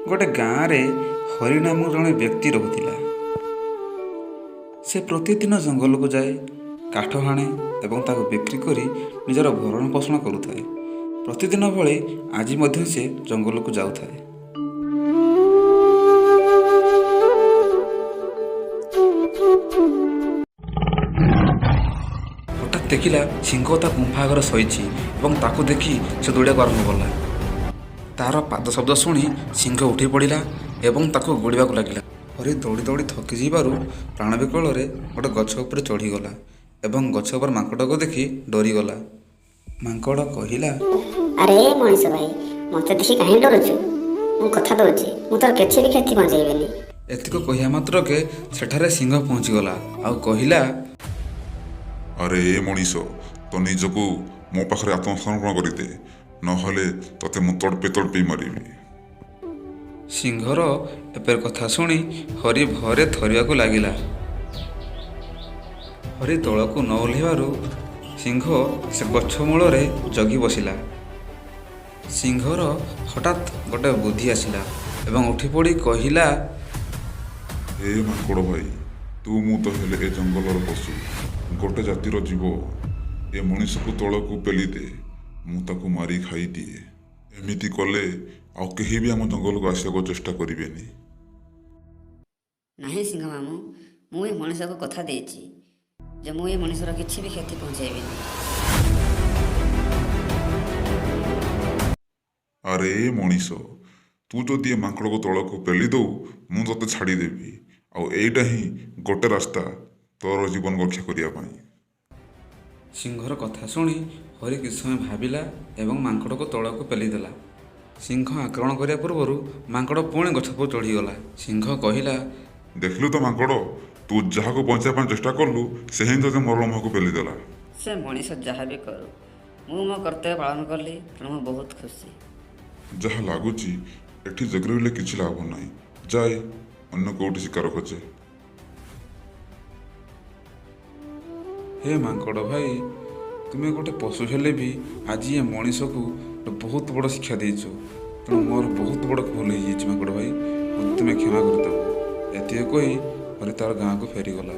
गोटे गाँव रे हरि नामक जड़े व्यक्ति रहुथिला। से प्रतिदिन जंगल को जाए, काठ हाणे एवं ताको बिक्री करी निजर भरण पोषण करुଥାଏ। प्रतिदिन भली आज मध्य से जंगल को जाउଥାଏ। हठात देखिला सिंह ता गुंफा आगर शोइछि एवं ताको देखि से दौड़िया आरंभ कला। तार पाद शब्द शुणी सिंह उठी पड़ा एवं ताको गोड़ाक लगिला। हरि दौड़ी दौड़ी थकी जीवारु प्राण विकल गोटे गछ उपर चढ़ीगला एवं गछ उपर माଙ୍କड़ को देखि डरीगला। माଙ୍କड़ कहला, अरे मनीष भाई, मत देखी कहीं डरुचु? मु कथा दउची, मु तोर केछि भी क्षति पहुंचेइबेनी। एतिको कहिया मात्र के सेठारे सिंह पहुंचीगला आउ कहला, अरे ए मनीष, तो निजको मो पाखरे आत्मसमर्पण करदे, नहले तते मु तड़पे मारिबी। सिंहर एपर कथा शुणी हरि भरे थरियाकु लागिला। हरि तलकु न ओह्लैबारु सिंह से गछ मूल जगी बसिला। सिंहर हठात गोटे बुद्धि आसिला एवं उठी पड़ी कहला, हे माଙ୍କड़ भाई, तू मु तो हेले ए जंगलर पशु, गोटे जातिर जीव। ए मनीष को तलकू पेली दे, मु ताकू मारी खाई दिए। एमिति कले आउ केही भी आम जंगल को आसिया चेष्टा करिवेनी। नहीं सिंह मामू, मु ए मनीष को कथा देछि जे मु ए मनीषर किछि भी क्षति पहुंचेइबेनी। अरे ए मनीष, तू जदि ए माଙ୍କड़ को तलकू पेली दो, मु तते छाड़ी देबी। आउ एइटा ही गोटे रास्ता तोर जीवन रक्षा करिया पाई। सिंहर कथा शुणी हरि किछ समय भाविला एवं माଙ୍କड़ को तलकू पेलीदेला। सिंह आक्रमण करिया पूर्वर माଙ୍କड़ पुणी गछ पर चढ़ीगला। सिंह कहला, देखलु तो माଙ୍କड़, तू जहा को बचाइबा चेष्टा कलु से ही तो मरण मुह को पेलीदेला। से मनीष जहाँ भी करू, मु मो कर्तव्य पालन कली, तेणु मु बहुत खुशी। जहा लागुची एठी जगरी रहले किछि लाभ नाही, जाए अन्य कोठी शिकार खोजे। हे माଙ୍କड़ भाई, तुमे गोटे पशु हेले भी आज ये मनीष को बहुत बड़ शिक्षा देइछो। तेणु मोर बहुत बड़ भूल हो माଙ୍କड़ भाई, मत तुम्हें क्षमा करदेव। एति कही हरि तार गाँव को फेरीगला।